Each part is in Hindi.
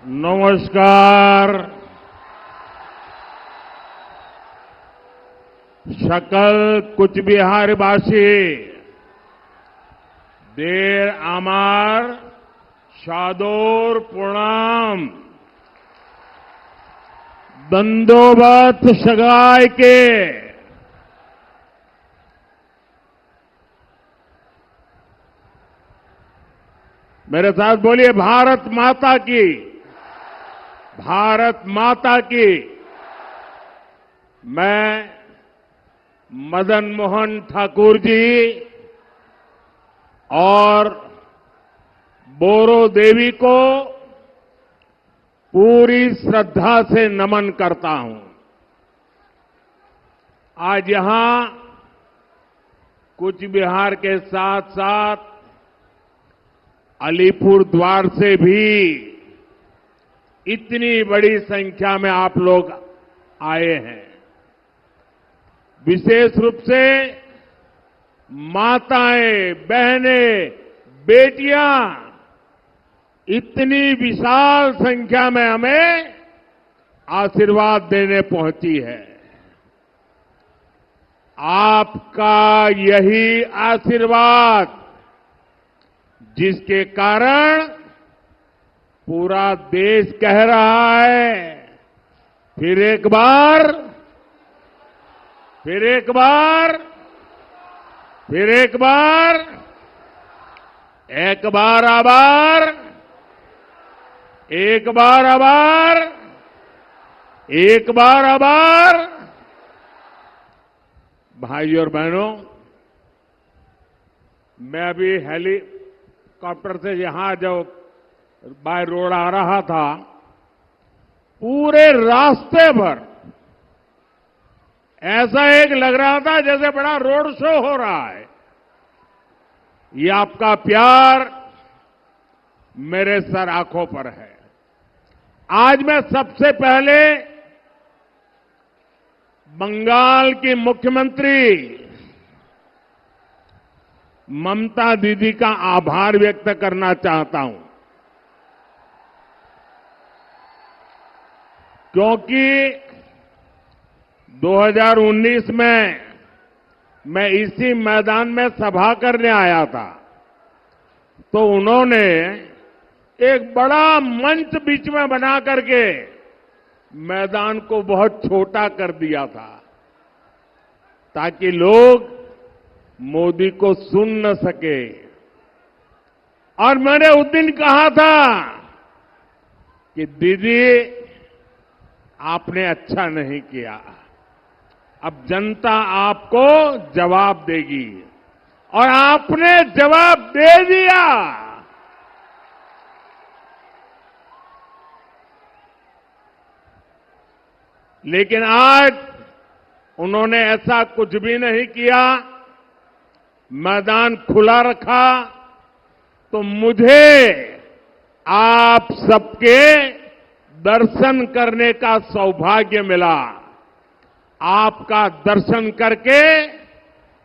नमस्कार। सकल कुचबिहारबासी देर आमार सादर प्रणाम। दंडोबत सगाई के मेरे साथ बोलिए, भारत माता की, भारत माता की। मैं मदन मोहन ठाकुर जी और बोरो देवी को पूरी श्रद्धा से नमन करता हूं। आज यहां कूच बिहार के साथ साथ अलीपुर द्वार से भी इतनी बड़ी संख्या में आप लोग आए हैं। विशेष रूप से माताएं, बहनें, बेटियां इतनी विशाल संख्या में हमें आशीर्वाद देने पहुंची है। आपका यही आशीर्वाद जिसके कारण पूरा देश कह रहा है, फिर एक बार, फिर एक बार, फिर एक बार, एक बार आभार, एक बार आभार, एक बार आभार। भाई और बहनों, मैं अभी हेलीकॉप्टर से यहां जो बाय रोड आ रहा था, पूरे रास्ते भर ऐसा एक लग रहा था जैसे बड़ा रोड शो हो रहा है। ये आपका प्यार मेरे सर आंखों पर है। आज मैं सबसे पहले बंगाल की मुख्यमंत्री ममता दीदी का आभार व्यक्त करना चाहता हूं, क्योंकि 2019 में मैं इसी मैदान में सभा करने आया था, तो उन्होंने एक बड़ा मंच बीच में बना करके मैदान को बहुत छोटा कर दिया था, ताकि लोग मोदी को सुन न सके। और मैंने उस दिन कहा था कि दीदी, आपने अच्छा नहीं किया, अब जनता आपको जवाब देगी, और आपने जवाब दे दिया। लेकिन आज उन्होंने ऐसा कुछ भी नहीं किया, मैदान खुला रखा, तो मुझे आप सबके दर्शन करने का सौभाग्य मिला। आपका दर्शन करके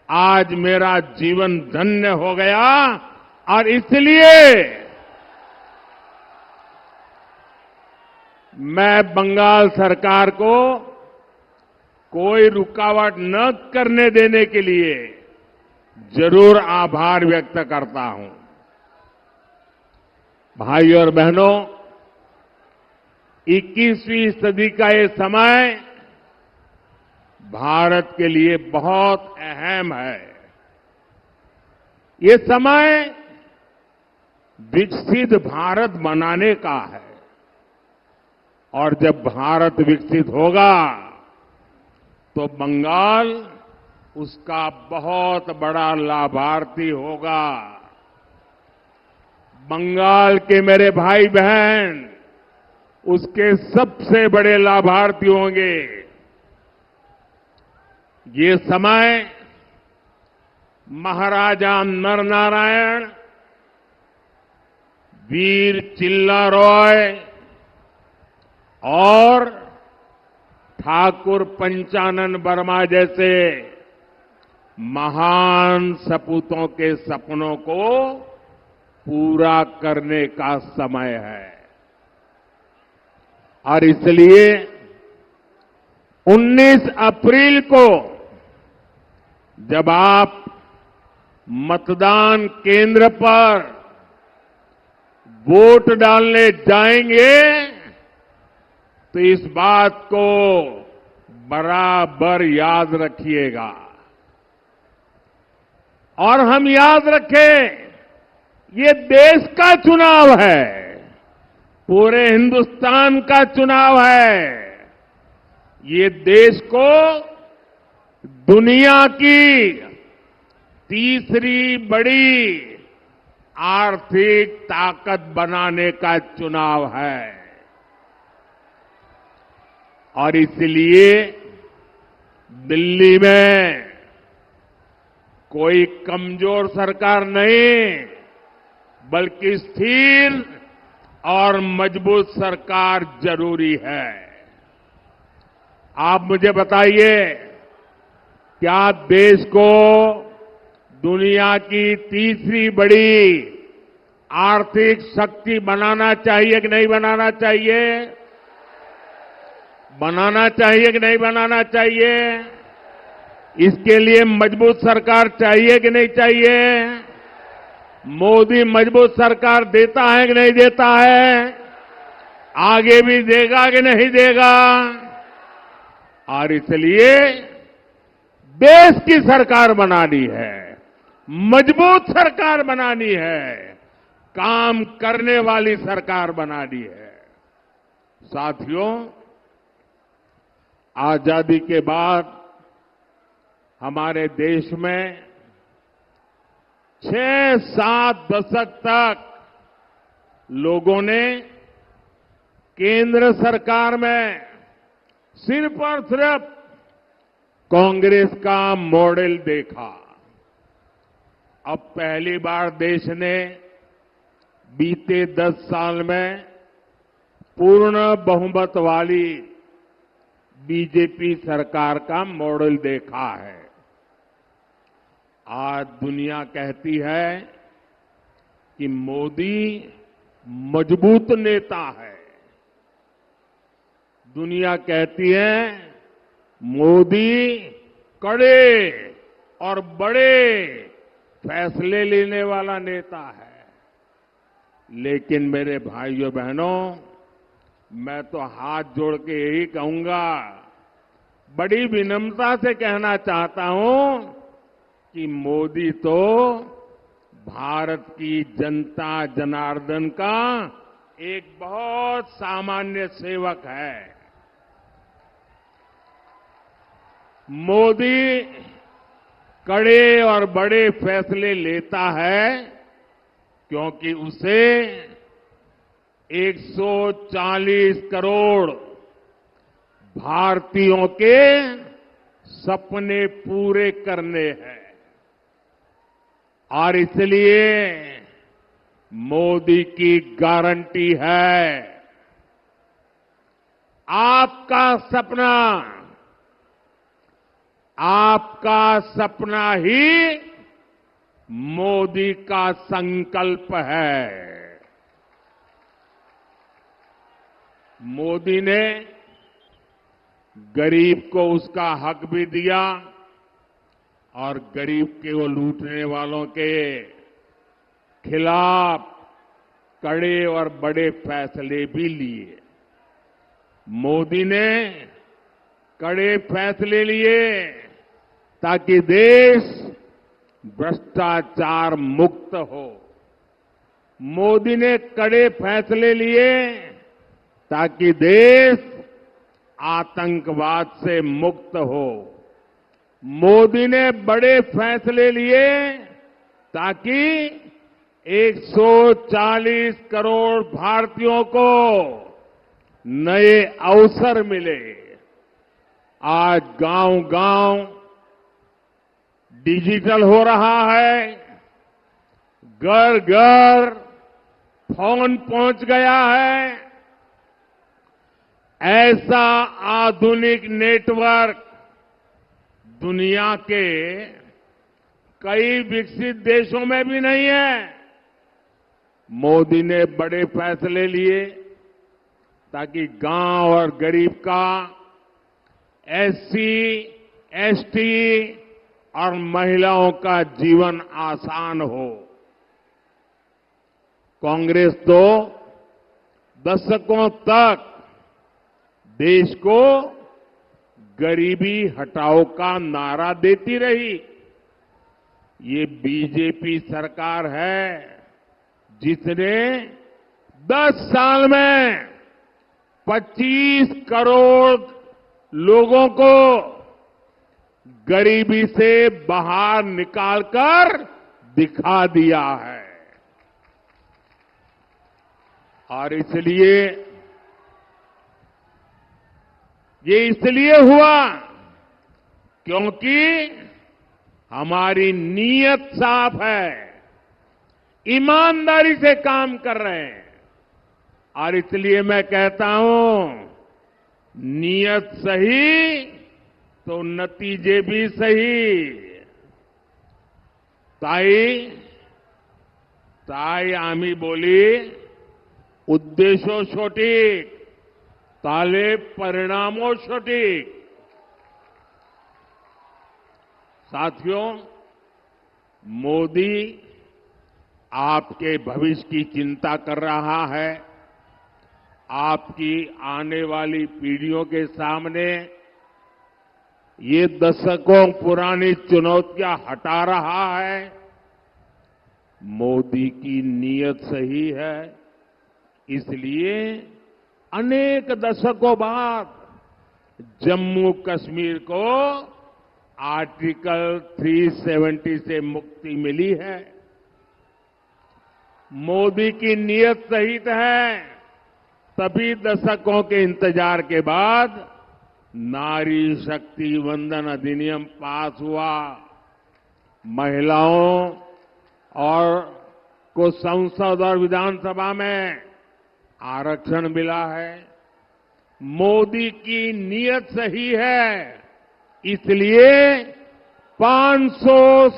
आज मेरा जीवन धन्य हो गया, और इसलिए मैं बंगाल सरकार को कोई रुकावट न करने देने के लिए जरूर आभार व्यक्त करता हूं। भाई और बहनों, 21वीं सदी का ये समय भारत के लिए बहुत अहम है। ये समय विकसित भारत बनाने का है, और जब भारत विकसित होगा तो बंगाल उसका बहुत बड़ा लाभार्थी होगा। बंगाल के मेरे भाई बहन उसके सबसे बड़े लाभार्थी होंगे। ये समय महाराजा नरनारायण, वीर चिल्ला रॉय और ठाकुर पंचानन वर्मा जैसे महान सपूतों के सपनों को पूरा करने का समय है। और इसलिए 19 अप्रैल को जब आप मतदान केंद्र पर वोट डालने जाएंगे तो इस बात को बराबर याद रखिएगा। और हम याद रखें, ये देश का चुनाव है, पूरे हिंदुस्तान का चुनाव है। ये देश को दुनिया की तीसरी बड़ी आर्थिक ताकत बनाने का चुनाव है। और इसलिए दिल्ली में कोई कमजोर सरकार नहीं, बल्कि स्थिर और मजबूत सरकार जरूरी है। आप मुझे बताइए, क्या देश को दुनिया की तीसरी बड़ी आर्थिक शक्ति बनाना चाहिए कि नहीं बनाना चाहिए? बनाना चाहिए कि नहीं बनाना चाहिए? इसके लिए मजबूत सरकार चाहिए कि नहीं चाहिए? मोदी मजबूत सरकार देता है कि नहीं देता है? आगे भी देगा कि नहीं देगा? और इसलिए देश की सरकार बनानी है, मजबूत सरकार बनानी है, काम करने वाली सरकार बनानी है। साथियों, आजादी के बाद हमारे देश में 6-7 दशक तक लोगों ने केंद्र सरकार में सिर्फ और सिर्फ कांग्रेस का मॉडल देखा। अब पहली बार देश ने बीते 10 साल में पूर्ण बहुमत वाली बीजेपी सरकार का मॉडल देखा है। आज दुनिया कहती है कि मोदी मजबूत नेता है। दुनिया कहती है मोदी कड़े और बड़े फैसले लेने वाला नेता है। लेकिन मेरे भाइयों बहनों, मैं तो हाथ जोड़ के यही कहूंगा, बड़ी विनम्रता से कहना चाहता हूं कि मोदी तो भारत की जनता जनार्दन का एक बहुत सामान्य सेवक है। मोदी कड़े और बड़े फैसले लेता है क्योंकि उसे 140 करोड़ भारतीयों के सपने पूरे करने हैं। और इसलिए मोदी की गारंटी है, आपका सपना ही मोदी का संकल्प है। मोदी ने गरीब को उसका हक भी दिया और गरीब के वो लूटने वालों के खिलाफ कड़े और बड़े फैसले भी लिए। मोदी ने कड़े फैसले लिए ताकि देश भ्रष्टाचार मुक्त हो। मोदी ने कड़े फैसले लिए ताकि देश आतंकवाद से मुक्त हो। मोदी ने बड़े फैसले लिए ताकि 140 करोड़ भारतीयों को नए अवसर मिले। आज गांव-गांव डिजिटल हो रहा है, घर-घर फोन पहुंच गया है। ऐसा आधुनिक नेटवर्क दुनिया के कई विकसित देशों में भी नहीं है। मोदी ने बड़े फैसले लिए ताकि गांव और गरीब का, एससी, एसटी और महिलाओं का जीवन आसान हो। कांग्रेस तो दशकों तक देश को गरीबी हटाओ का नारा देती रही। ये बीजेपी सरकार है जिसने 10 साल में 25 करोड़ लोगों को गरीबी से बाहर निकालकर दिखा दिया है। और ये इसलिए हुआ क्योंकि हमारी नीयत साफ है, ईमानदारी से काम कर रहे हैं। और इसलिए मैं कहता हूं, नीयत सही तो नतीजे भी सही। ताई आम्ही बोली, उद्देश्य सटीक, ताले परिणामों सटीक। साथियों, मोदी आपके भविष्य की चिंता कर रहा है। आपकी आने वाली पीढ़ियों के सामने ये दशकों पुरानी चुनौतियां हटा रहा है। मोदी की नीयत सही है, इसलिए अनेक दशकों बाद जम्मू कश्मीर को आर्टिकल 370 से मुक्ति मिली है। मोदी की नीयत सही है, तभी दशकों के इंतजार के बाद नारी शक्ति वंदन अधिनियम पास हुआ। महिलाओं और को संसद और विधानसभा में आरक्षण मिला है। मोदी की नीयत सही है, इसलिए 500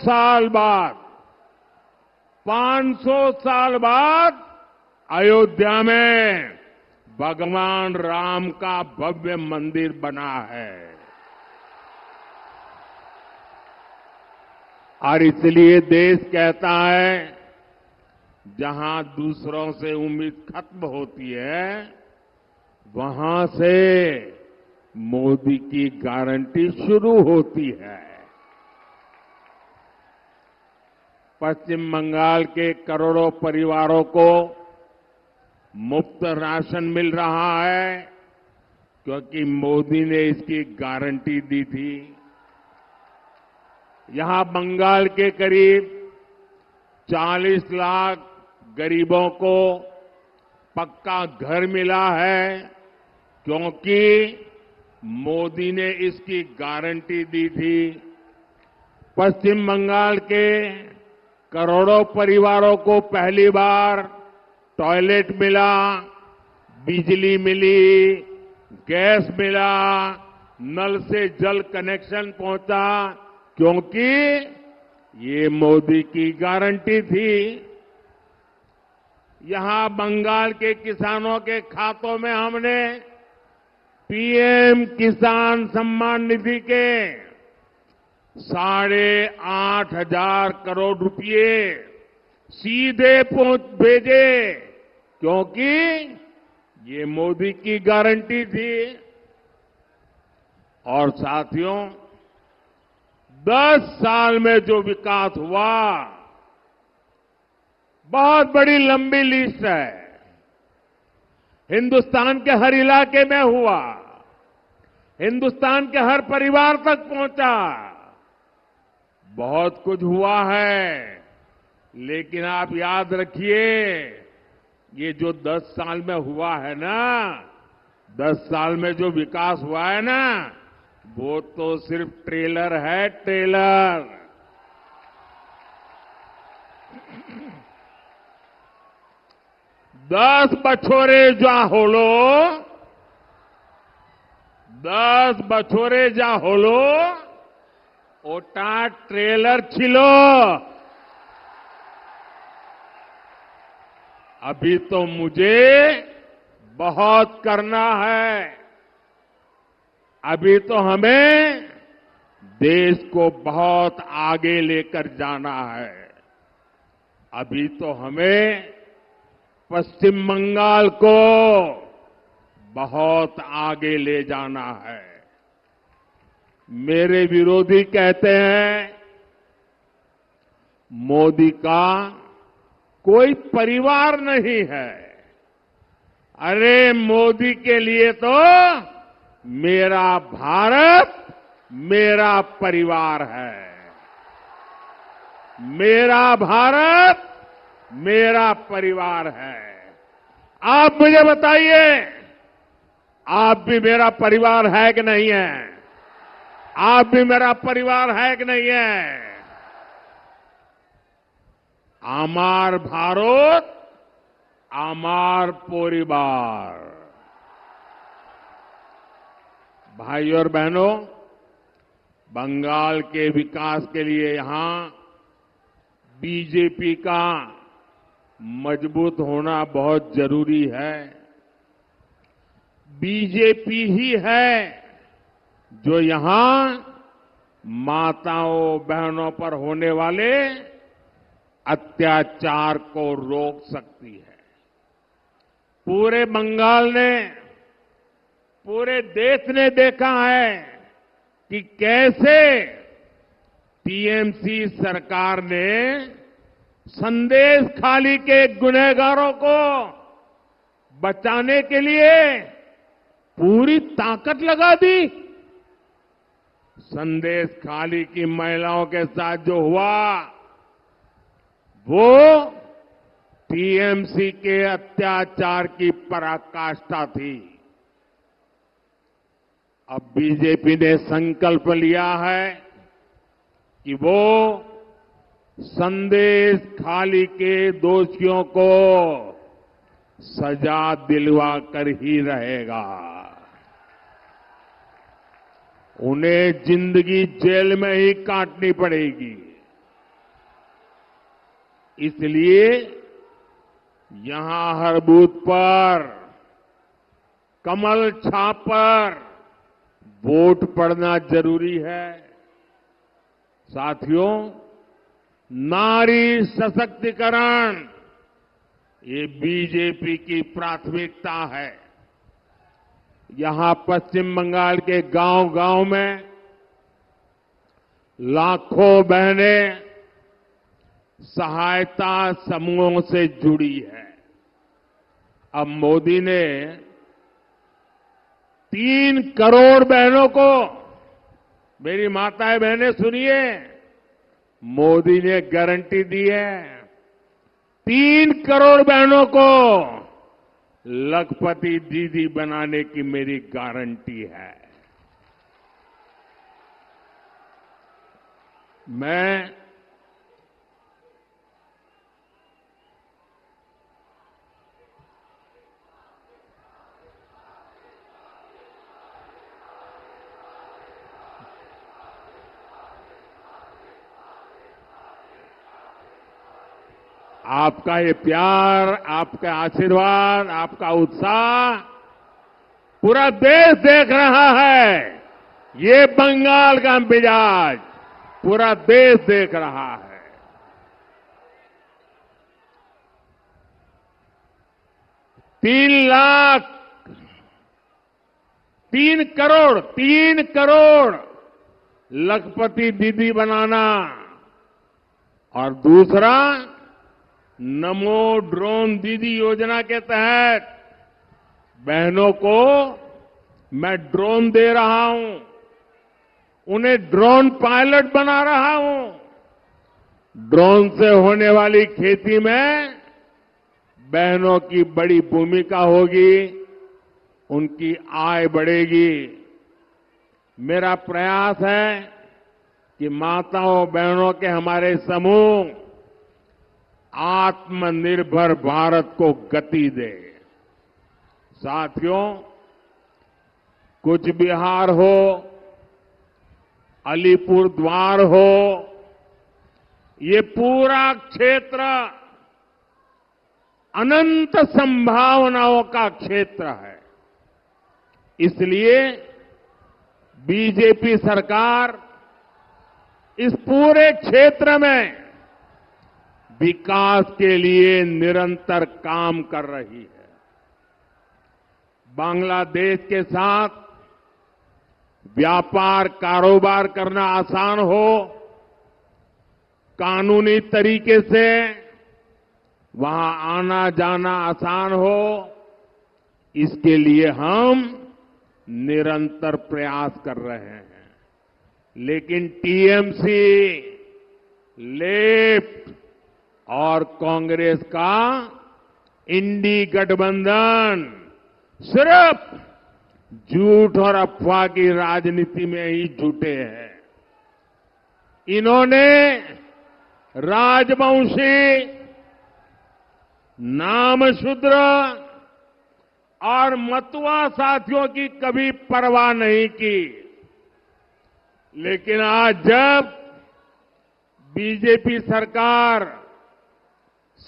साल बाद अयोध्या में भगवान राम का भव्य मंदिर बना है। और इसलिए देश कहता है, जहां दूसरों से उम्मीद खत्म होती है, वहां से मोदी की गारंटी शुरू होती है। पश्चिम बंगाल के करोड़ों परिवारों को मुफ्त राशन मिल रहा है क्योंकि मोदी ने इसकी गारंटी दी थी। यहां बंगाल के करीब 40 लाख गरीबों को पक्का घर मिला है क्योंकि मोदी ने इसकी गारंटी दी थी। पश्चिम बंगाल के करोड़ों परिवारों को पहली बार टॉयलेट मिला, बिजली मिली, गैस मिला, नल से जल कनेक्शन पहुंचा क्योंकि ये मोदी की गारंटी थी। यहां बंगाल के किसानों के खातों में हमने पीएम किसान सम्मान निधि के 8,500 करोड़ रुपए सीधे भेजे क्योंकि ये मोदी की गारंटी थी। और साथियों, 10 साल में जो विकास हुआ, बहुत बड़ी लंबी लिस्ट है। हिंदुस्तान के हर इलाके में हुआ, हिंदुस्तान के हर परिवार तक पहुंचा। बहुत कुछ हुआ है, लेकिन आप याद रखिए, ये जो 10 साल में हुआ है ना, 10 साल में जो विकास हुआ है ना, वो तो सिर्फ ट्रेलर है, ट्रेलर। दस बछोरे जा होलो ओटा ट्रेलर छिलो। अभी तो मुझे बहुत करना है। अभी तो हमें देश को बहुत आगे लेकर जाना है। अभी तो हमें पश्चिम बंगाल को बहुत आगे ले जाना है। मेरे विरोधी कहते हैं मोदी का कोई परिवार नहीं है। अरे मोदी के लिए तो मेरा भारत मेरा परिवार है। मेरा भारत मेरा परिवार है। आप मुझे बताइए, आप भी मेरा परिवार है कि नहीं है? आप भी मेरा परिवार है कि नहीं है? आमार भारत आमार परिवार। भाइयों और बहनों, बंगाल के विकास के लिए यहां बीजेपी का मजबूत होना बहुत जरूरी है। बीजेपी ही है जो यहां माताओं बहनों पर होने वाले अत्याचार को रोक सकती है। पूरे बंगाल ने, पूरे देश ने देखा है कि कैसे टीएमसी सरकार ने संदेश खाली के गुनहगारों को बचाने के लिए पूरी ताकत लगा दी। संदेश खाली की महिलाओं के साथ जो हुआ वो टीएमसी के अत्याचार की पराकाष्ठा थी। अब बीजेपी ने संकल्प लिया है कि वो संदेश खाली के दोषियों को सजा दिलवा कर ही रहेगा। उन्हें जिंदगी जेल में ही काटनी पड़ेगी। इसलिए यहां हर बूथ पर कमल छाप पर वोट पड़ना जरूरी है। साथियों, नारी सशक्तिकरण ये बीजेपी की प्राथमिकता है। यहां पश्चिम बंगाल के गांव-गांव में लाखों बहनें सहायता समूहों से जुड़ी है। अब मोदी ने 3 करोड़ बहनों को, मेरी माताएं बहनें सुनिए, मोदी ने गारंटी दी है 3 करोड़ बहनों को लखपति दीदी बनाने की मेरी गारंटी है। मैं आपका ये प्यार, आपका आशीर्वाद, आपका उत्साह पूरा देश देख रहा है। ये बंगाल का मिजाज पूरा देश देख रहा है। 3 करोड़ लखपति दीदी बनाना और दूसरा नमो ड्रोन दीदी योजना के तहत बहनों को मैं ड्रोन दे रहा हूं, उन्हें ड्रोन पायलट बना रहा हूं। ड्रोन से होने वाली खेती में बहनों की बड़ी भूमिका होगी, उनकी आय बढ़ेगी। मेरा प्रयास है कि माताओं बहनों के हमारे समूह आत्मनिर्भर भारत को गति दे। साथियों, कुछ बिहार हो, अलीपुर द्वार हो, ये पूरा क्षेत्र अनंत संभावनाओं का क्षेत्र है। इसलिए बीजेपी सरकार इस पूरे क्षेत्र में विकास के लिए निरंतर काम कर रही है। बांग्लादेश के साथ व्यापार कारोबार करना आसान हो, कानूनी तरीके से वहां आना जाना आसान हो, इसके लिए हम निरंतर प्रयास कर रहे हैं। लेकिन टीएमसी, लेफ्ट और कांग्रेस का इंडी गठबंधन सिर्फ झूठ और अफवाह की राजनीति में ही जुटे हैं। इन्होंने राजवंशी, नामशूद्र और मतुआ साथियों की कभी परवाह नहीं की। लेकिन आज जब बीजेपी सरकार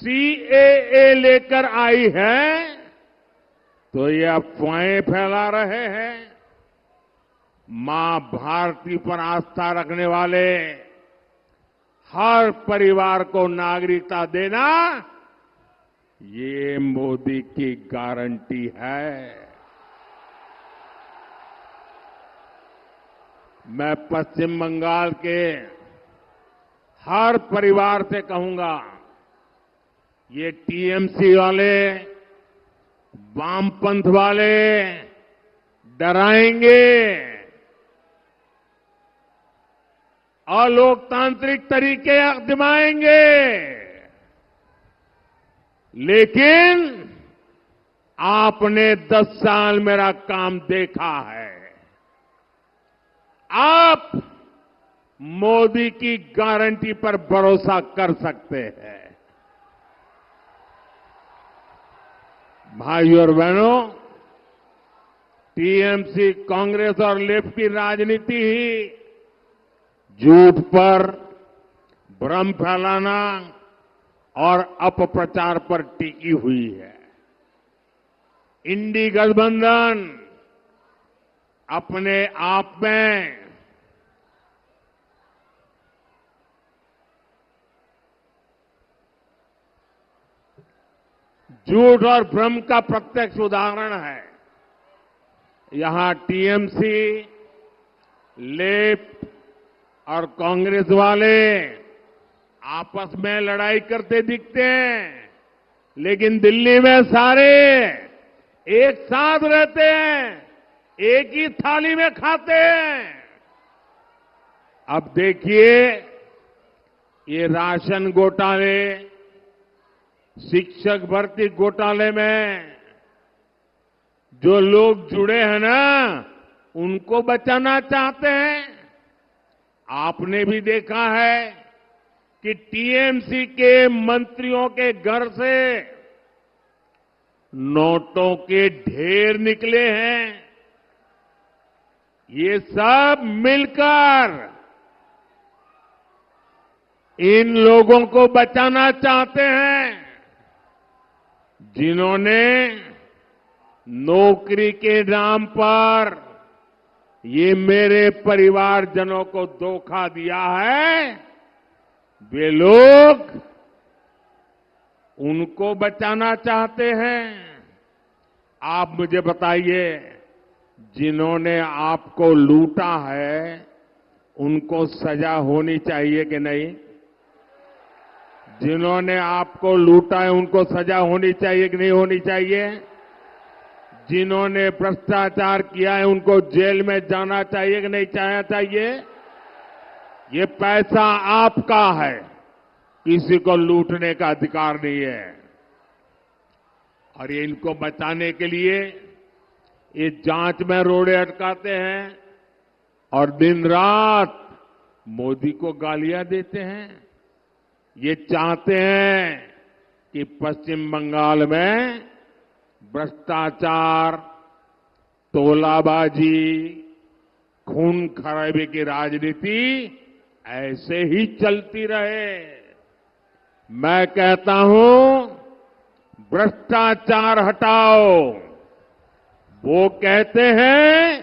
सीएए लेकर आई है तो ये अफवाहें फैला रहे हैं। मां भारती पर आस्था रखने वाले हर परिवार को नागरिकता देना, ये मोदी की गारंटी है। मैं पश्चिम बंगाल के हर परिवार से कहूंगा, ये टीएमसी वाले, वामपंथ वाले डराएंगे, अलोकतांत्रिक तरीके आजमाएंगे, लेकिन आपने 10 साल मेरा काम देखा है। आप मोदी की गारंटी पर भरोसा कर सकते हैं। भाइयों और बहनों, टीएमसी, कांग्रेस और लेफ्ट की राजनीति ही झूठ पर, भ्रम फैलाना और अपप्रचार पर टिकी हुई है। इंडी गठबंधन अपने आप में झूठ और भ्रम का प्रत्यक्ष उदाहरण है। यहां टीएमसी, लेफ्ट और कांग्रेस वाले आपस में लड़ाई करते दिखते हैं, लेकिन दिल्ली में सारे एक साथ रहते हैं, एक ही थाली में खाते हैं। अब देखिए, ये राशन घोटाले, शिक्षक भर्ती घोटाले में जो लोग जुड़े हैं ना, उनको बचाना चाहते हैं। आपने भी देखा है कि टीएमसी के मंत्रियों के घर से नोटों के ढेर निकले हैं। ये सब मिलकर इन लोगों को बचाना चाहते हैं, जिन्होंने नौकरी के नाम पर ये मेरे परिवारजनों को धोखा दिया है। वे लोग उनको बचाना चाहते हैं। आप मुझे बताइए, जिन्होंने आपको लूटा है उनको सजा होनी चाहिए कि नहीं? जिन्होंने आपको लूटा है उनको सजा होनी चाहिए कि नहीं होनी चाहिए? जिन्होंने भ्रष्टाचार किया है उनको जेल में जाना चाहिए कि नहीं जाना चाहिए? ये पैसा आपका है, किसी को लूटने का अधिकार नहीं है। और ये इनको बचाने के लिए ये जांच में रोड़े अटकाते हैं और दिन रात मोदी को गालियां देते हैं। ये चाहते हैं कि पश्चिम बंगाल में भ्रष्टाचार, तोलाबाजी, खून खराबे की राजनीति ऐसे ही चलती रहे। मैं कहता हूं, भ्रष्टाचार हटाओ। वो कहते हैं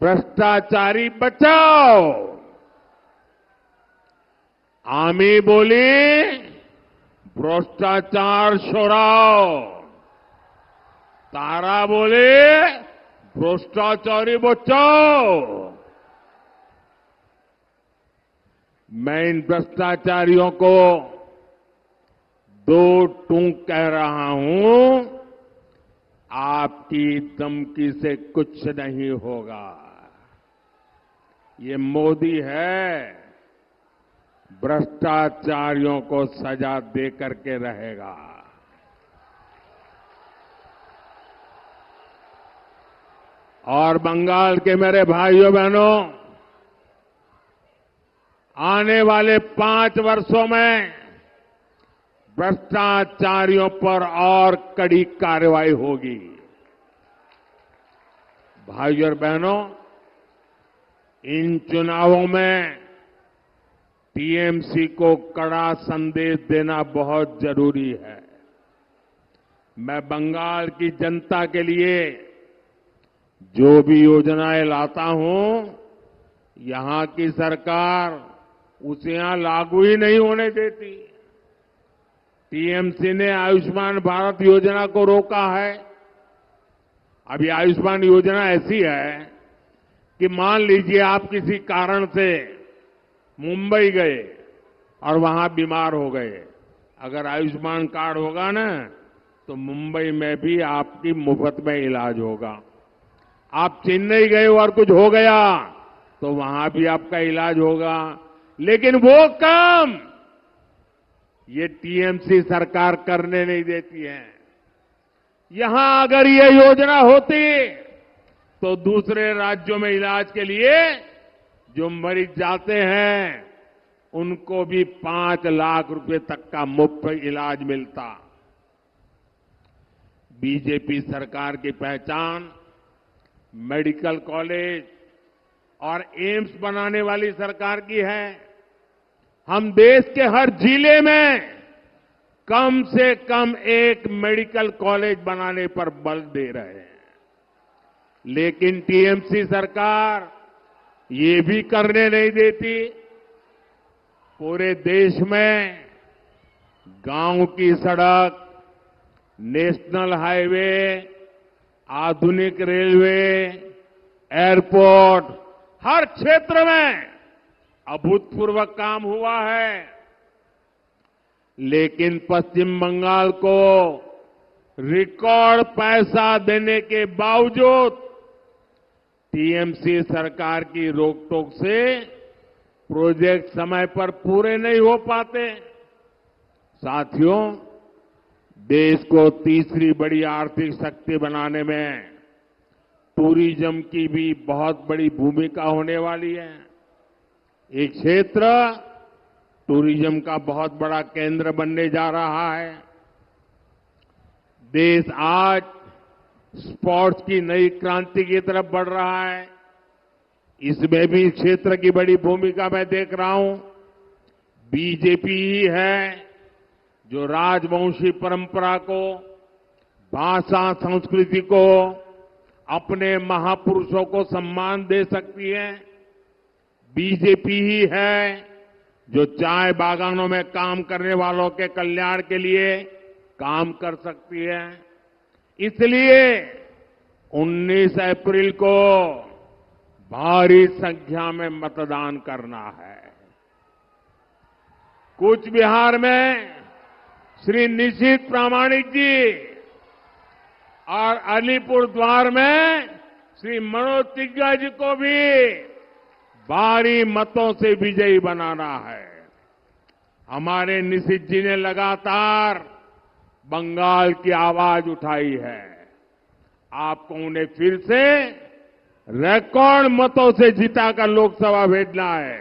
भ्रष्टाचारी बचाओ। आमी बोली भ्रष्टाचार छोड़ाओ। तारा बोले भ्रष्टाचारी बचाओ। मैं इन भ्रष्टाचारियों को दो टूक कह रहा हूं, आपकी धमकी से कुछ नहीं होगा। ये मोदी है, भ्रष्टाचारियों को सजा दे करके रहेगा। और बंगाल के मेरे भाइयों बहनों, आने वाले 5 वर्षों में भ्रष्टाचारियों पर और कड़ी कार्रवाई होगी। भाइयों और बहनों, इन चुनावों में टीएमसी को कड़ा संदेश देना बहुत जरूरी है। मैं बंगाल की जनता के लिए जो भी योजनाएं लाता हूं, यहां की सरकार उसे यहां लागू ही नहीं होने देती। टीएमसी ने आयुष्मान भारत योजना को रोका है। अब ये आयुष्मान योजना ऐसी है कि मान लीजिए आप किसी कारण से मुंबई गए और वहां बीमार हो गए, अगर आयुष्मान कार्ड होगा ना तो मुंबई में भी आपकी मुफ्त में इलाज होगा। आप चेन्नई गए और कुछ हो गया तो वहां भी आपका इलाज होगा। लेकिन वो काम ये टीएमसी सरकार करने नहीं देती है। यहां अगर ये योजना होती तो दूसरे राज्यों में इलाज के लिए जो मरीज जाते हैं उनको भी 5 लाख रुपए तक का मुफ्त इलाज मिलता। बीजेपी सरकार की पहचान मेडिकल कॉलेज और एम्स बनाने वाली सरकार की है। हम देश के हर जिले में कम से कम एक मेडिकल कॉलेज बनाने पर बल दे रहे हैं। लेकिन टीएमसी सरकार ये भी करने नहीं देती। पूरे देश में गांव की सड़क, नेशनल हाईवे, आधुनिक रेलवे, एयरपोर्ट, हर क्षेत्र में अभूतपूर्व काम हुआ है। लेकिन पश्चिम बंगाल को रिकॉर्ड पैसा देने के बावजूद टीएमसी सरकार की रोकटोक से प्रोजेक्ट समय पर पूरे नहीं हो पाते। साथियों, देश को तीसरी बड़ी आर्थिक शक्ति बनाने में टूरिज्म की भी बहुत बड़ी भूमिका होने वाली है। ये क्षेत्र टूरिज्म का बहुत बड़ा केंद्र बनने जा रहा है। देश आज स्पोर्ट्स की नई क्रांति की तरफ बढ़ रहा है। इसमें भी क्षेत्र की बड़ी भूमिका मैं देख रहा हूं। बीजेपी ही है जो राजवंशी परंपरा को, भाषा संस्कृति को, अपने महापुरुषों को सम्मान दे सकती है। बीजेपी ही है जो चाय बागानों में काम करने वालों के कल्याण के लिए काम कर सकती है। इसलिए 19 अप्रैल को भारी संख्या में मतदान करना है। कूच बिहार में श्री निशित प्रामाणिक जी और अलीपुरद्वार में श्री मनोज तिग्गा जी को भी भारी मतों से विजयी बनाना है। हमारे निशित जी ने लगातार बंगाल की आवाज उठाई है। आपको उन्हें फिर से रिकॉर्ड मतों से जिताकर लोकसभा भेजना है।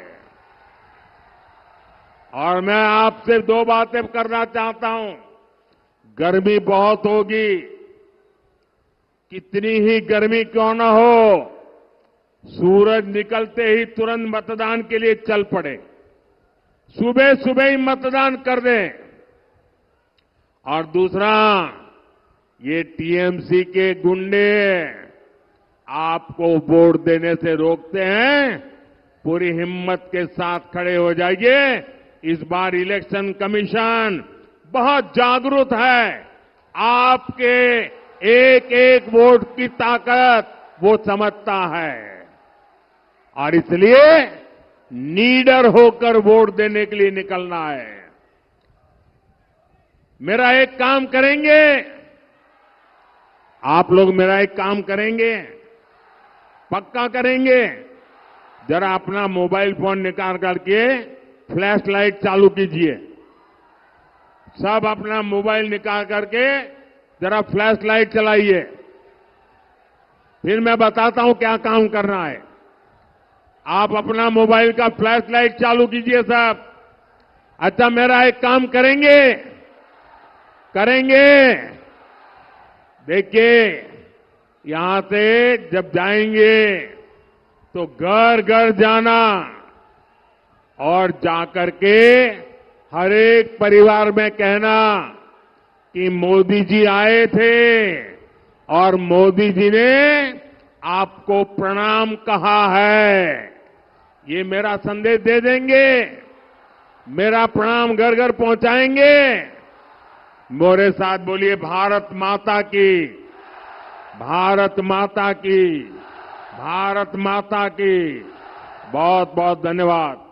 और मैं आपसे 2 बातें करना चाहता हूं। गर्मी बहुत होगी, कितनी ही गर्मी क्यों न हो, सूरज निकलते ही तुरंत मतदान के लिए चल पड़े। सुबह सुबह ही मतदान कर दें। और दूसरा, ये टीएमसी के गुंडे आपको वोट देने से रोकते हैं। पूरी हिम्मत के साथ खड़े हो जाइए। इस बार इलेक्शन कमीशन बहुत जागरूक है। आपके एक एक वोट की ताकत वो समझता है और इसलिए नीडर होकर वोट देने के लिए निकलना है। मेरा एक काम करेंगे, आप लोग मेरा एक काम करेंगे, पक्का करेंगे। जरा अपना मोबाइल फोन निकाल करके फ्लैश लाइट चालू कीजिए। सब अपना मोबाइल निकाल करके जरा फ्लैश लाइट चलाइए। फिर मैं बताता हूं क्या काम करना है। आप अपना मोबाइल का फ्लैश लाइट चालू कीजिए सब। अच्छा, मेरा एक काम करेंगे। देखिए, यहां से जब जाएंगे तो घर घर जाना और जाकर के हर एक परिवार में कहना कि मोदी जी आए थे और मोदी जी ने आपको प्रणाम कहा है। ये मेरा संदेश दे देंगे, मेरा प्रणाम घर घर पहुंचाएंगे। मेरे साथ बोलिए, भारत माता की, भारत माता की, भारत माता की। बहुत बहुत धन्यवाद।